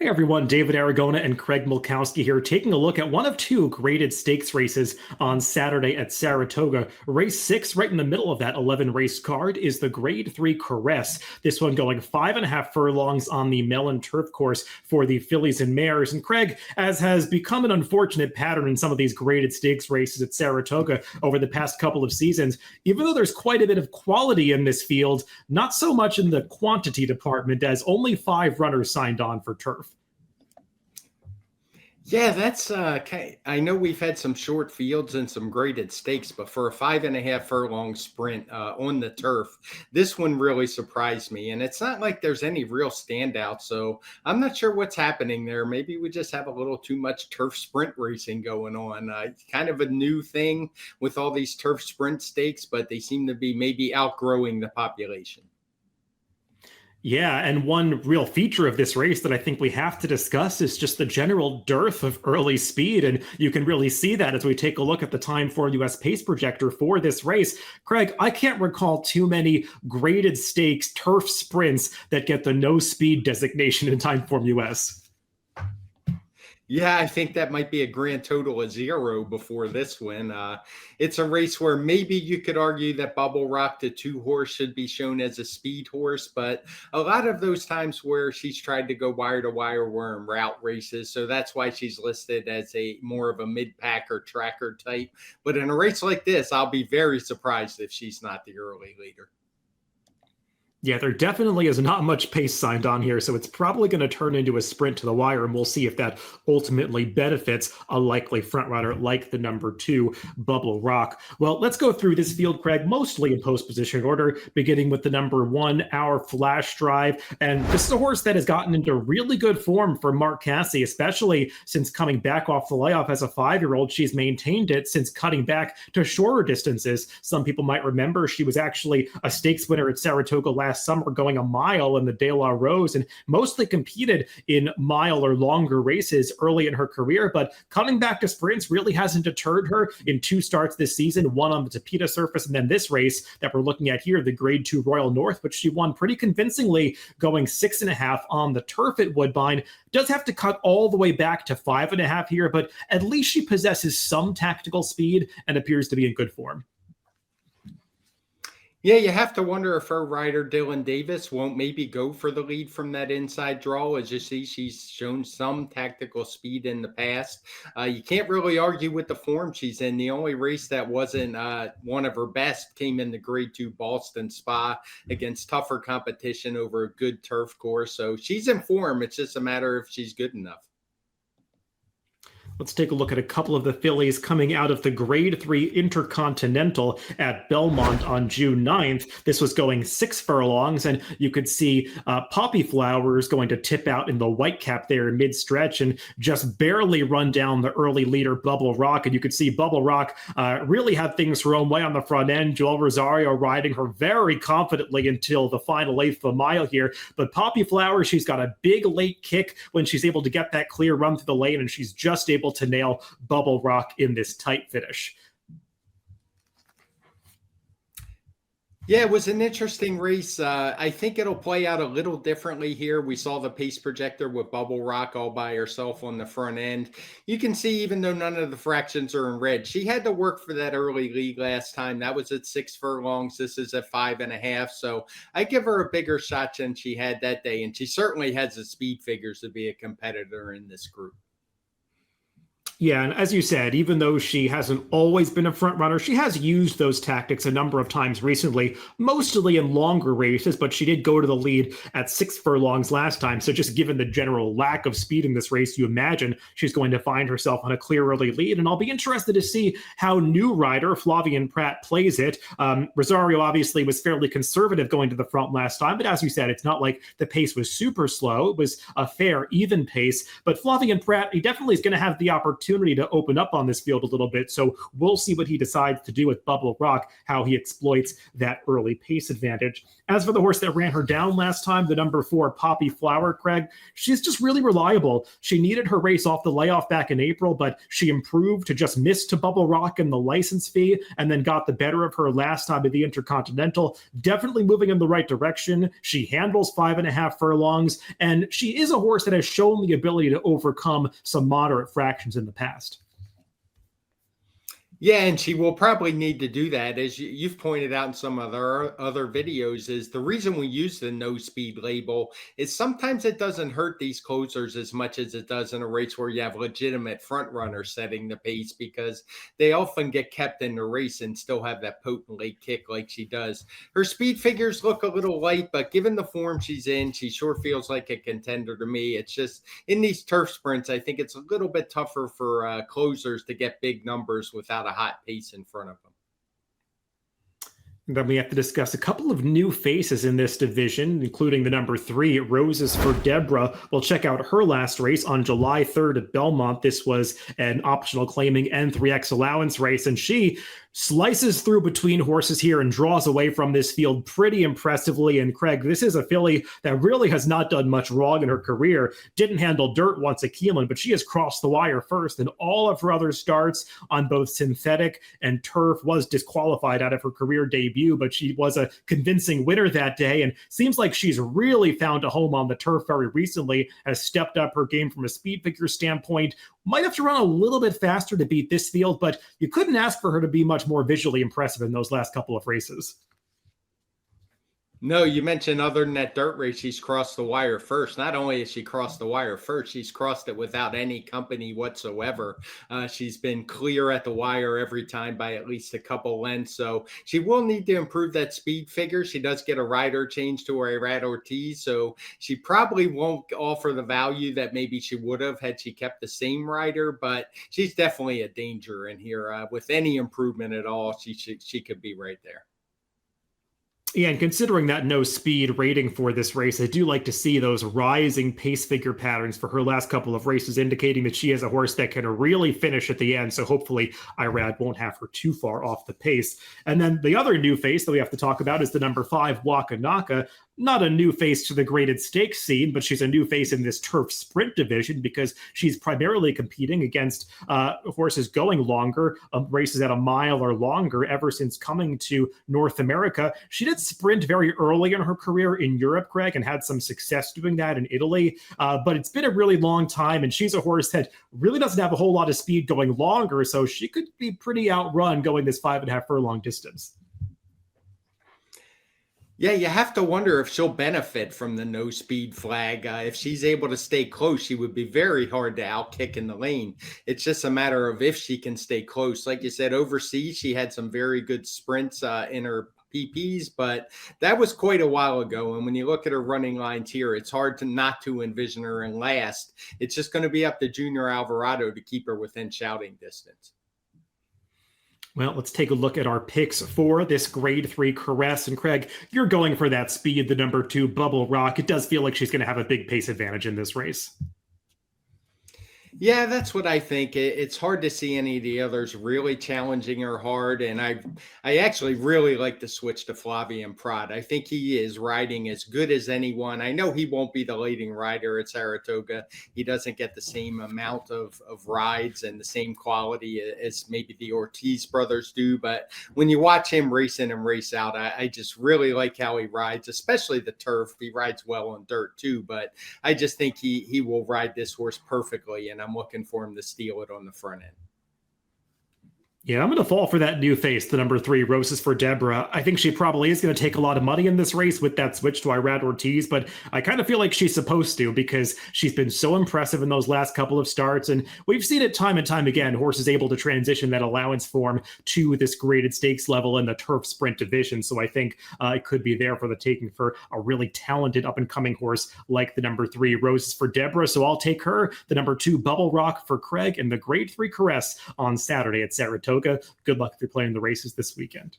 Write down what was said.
Hey everyone, David Aragona and Craig Milkowski here, taking a look at one of two graded stakes races on Saturday at Saratoga. Race 6, right in the middle of that 11 race card, is the Grade 3 Caress. This one going 5.5 furlongs on the Mellon Turf course for the fillies and mares. And Craig, as has become an unfortunate pattern in some of these graded stakes races at Saratoga over the past couple of seasons, even though there's quite a bit of quality in this field, not so much in the quantity department, as only 5 runners signed on for turf. Yeah, that's I know we've had some short fields and some graded stakes, but for a 5.5 furlong sprint on the turf, this one really surprised me. And it's not like there's any real standout, so I'm not sure what's happening there. Maybe we just have a little too much turf sprint racing going on. Kind of a new thing with all these turf sprint stakes, but they seem to be maybe outgrowing the population. Yeah, and one real feature of this race that I think we have to discuss is just the general dearth of early speed, and you can really see that as we take a look at the Time for US pace projector for this race. Craig, I can't recall too many graded stakes turf sprints that get the no speed designation in Time for US. Yeah, I think that might be a grand total of 0 before this one. It's a race where maybe you could argue that Bubble Rock, the 2-horse, should be shown as a speed horse, but a lot of those times where she's tried to go wire to wire were in route races, so that's why she's listed as a more of a mid-pack or tracker type. But in a race like this, I'll be very surprised if she's not the early leader. Yeah, there definitely is not much pace signed on here, so it's probably going to turn into a sprint to the wire, and we'll see if that ultimately benefits a likely frontrunner like the number 2, Bubble Rock. Well, let's go through this field, Craig, mostly in post-position order, beginning with the number 1, Our Flash Drive. And this is a horse that has gotten into really good form for Mark Casse, especially since coming back off the layoff as a 5-year-old. She's maintained it since cutting back to shorter distances. Some people might remember she was actually a stakes winner at Saratoga last summer, going a mile in the De La Rose, and mostly competed in mile or longer races early in her career. But coming back to sprints really hasn't deterred her in 2 starts this season, one on the Tapeta surface, and then this race that we're looking at here, the Grade 2 Royal North, which she won pretty convincingly, going 6.5 on the turf at Woodbine. Does have to cut all the way back to 5.5 here, but at least she possesses some tactical speed and appears to be in good form. Yeah, you have to wonder if her rider, Dylan Davis, won't maybe go for the lead from that inside draw. As you see, she's shown some tactical speed in the past. You can't really argue with the form she's in. The only race that wasn't one of her best came in the Grade 2 Boston Spa against tougher competition over a good turf course. So she's in form. It's just a matter if she's good enough. Let's take a look at a couple of the fillies coming out of the Grade 3 Intercontinental at Belmont on June 9th. This was going 6 furlongs, and you could see Poppy Flowers going to tip out in the white cap there mid-stretch and just barely run down the early leader, Bubble Rock. And you could see Bubble Rock really had things her own way on the front end. Joel Rosario riding her very confidently until the final 1/8 of a mile here. But Poppy Flowers, she's got a big late kick when she's able to get that clear run through the lane, and she's just able to nail Bubble Rock in this tight finish. Yeah, it was an interesting race. I think it'll play out a little differently here. We saw the pace projector with Bubble Rock all by herself on the front end. You can see, even though none of the fractions are in red, she had to work for that early lead last time. That was at 6 furlongs. This is at 5.5. So I give her a bigger shot than she had that day. And she certainly has the speed figures to be a competitor in this group. Yeah, and as you said, even though she hasn't always been a front runner, she has used those tactics a number of times recently, mostly in longer races, but she did go to the lead at 6 furlongs last time. So just given the general lack of speed in this race, you imagine she's going to find herself on a clear early lead. And I'll be interested to see how new rider Flavien Prat plays it. Rosario obviously was fairly conservative going to the front last time, but as you said, it's not like the pace was super slow. It was a fair, even pace. But Flavien Prat, he definitely is going to have the opportunity opportunity to open up on this field a little bit. So we'll see what he decides to do with Bubble Rock, how he exploits that early pace advantage. As for the horse that ran her down last time, the number 4 Poppy Flower, Craig, she's just really reliable. She needed her race off the layoff back in April, but she improved to just miss to Bubble Rock in the license fee and then got the better of her last time at the Intercontinental. Definitely moving in the right direction. She handles 5.5 furlongs, and she is a horse that has shown the ability to overcome some moderate fractions in the past. Yeah, and she will probably need to do that, as you've pointed out in some other videos. Is the reason we use the no speed label is sometimes it doesn't hurt these closers as much as it does in a race where you have legitimate front runners setting the pace, because they often get kept in the race and still have that potent late kick like she does. Her speed figures look a little light, but given the form she's in, she sure feels like a contender to me. It's just in these turf sprints, I think it's a little bit tougher for closers to get big numbers without a hot pace in front of them. And then we have to discuss a couple of new faces in this division, including the number 3, Roses for Deborah. We'll check out her last race on July 3rd at Belmont. This was an optional claiming N3X allowance race, and she slices through between horses here and draws away from this field pretty impressively. And Craig, this is a filly that really has not done much wrong in her career. Didn't handle dirt once at Keeneland, but she has crossed the wire first in all of her other starts on both synthetic and turf. Was disqualified out of her career debut, but she was a convincing winner that day, and seems like she's really found a home on the turf very recently, has stepped up her game from a speed figure standpoint. Might have to run a little bit faster to beat this field, but you couldn't ask for her to be much more visually impressive in those last couple of races. No, you mentioned other than that dirt race, she's crossed the wire first. Not only has she crossed the wire first, she's crossed it without any company whatsoever. She's been clear at the wire every time by at least a couple lengths. So she will need to improve that speed figure. She does get a rider change to Irad Ortiz, so she probably won't offer the value that maybe she would have had she kept the same rider, but she's definitely a danger in here. With any improvement at all, she could be right there. Yeah, and considering that no speed rating for this race, I do like to see those rising pace figure patterns for her last couple of races, indicating that she is a horse that can really finish at the end. So hopefully Irad won't have her too far off the pace. And then the other new face that we have to talk about is the number 5, Wakanaka. Not a new face to the graded stakes scene, but she's a new face in this turf sprint division because she's primarily competing against horses going longer, races at a mile or longer ever since coming to North America. She did sprint very early in her career in Europe, Greg, and had some success doing that in Italy. But it's been a really long time, and she's a horse that really doesn't have a whole lot of speed going longer, so she could be pretty outrun going this 5.5 furlong distance. Yeah, you have to wonder if she'll benefit from the no speed flag. If she's able to stay close, she would be very hard to outkick in the lane. It's just a matter of if she can stay close. Like you said, overseas, she had some very good sprints in her PPs, but that was quite a while ago. And when you look at her running lines here, it's hard to not to envision her in last. It's just going to be up to Junior Alvarado to keep her within shouting distance. Well, let's take a look at our picks for this grade 3 Caress. And Craig, you're going for that speed, the number 2 Bubble Rock. It does feel like she's going to have a big pace advantage in this race. Yeah, that's what I think. It's hard to see any of the others really challenging her hard. And I actually really like to switch to Flavien Prat. I think he is riding as good as anyone. I know he won't be the leading rider at Saratoga. He doesn't get the same amount of rides and the same quality as maybe the Ortiz brothers do. But when you watch him race in and race out, I just really like how he rides, especially the turf. He rides well on dirt too, but I just think he will ride this horse perfectly. And I'm looking for him to steal it on the front end. Yeah, I'm going to fall for that new face, the number 3, Roses for Deborah. I think she probably is going to take a lot of money in this race with that switch to Irad Ortiz, but I kind of feel like she's supposed to because she's been so impressive in those last couple of starts, and we've seen it time and time again, horses able to transition that allowance form to this graded stakes level in the turf sprint division, so I think it could be there for the taking for a really talented up-and-coming horse like the number 3, Roses for Deborah, so I'll take her, the number 2, Bubble Rock for Craig, and the grade 3 Caress on Saturday at Saratoga. Good luck if you're playing the races this weekend.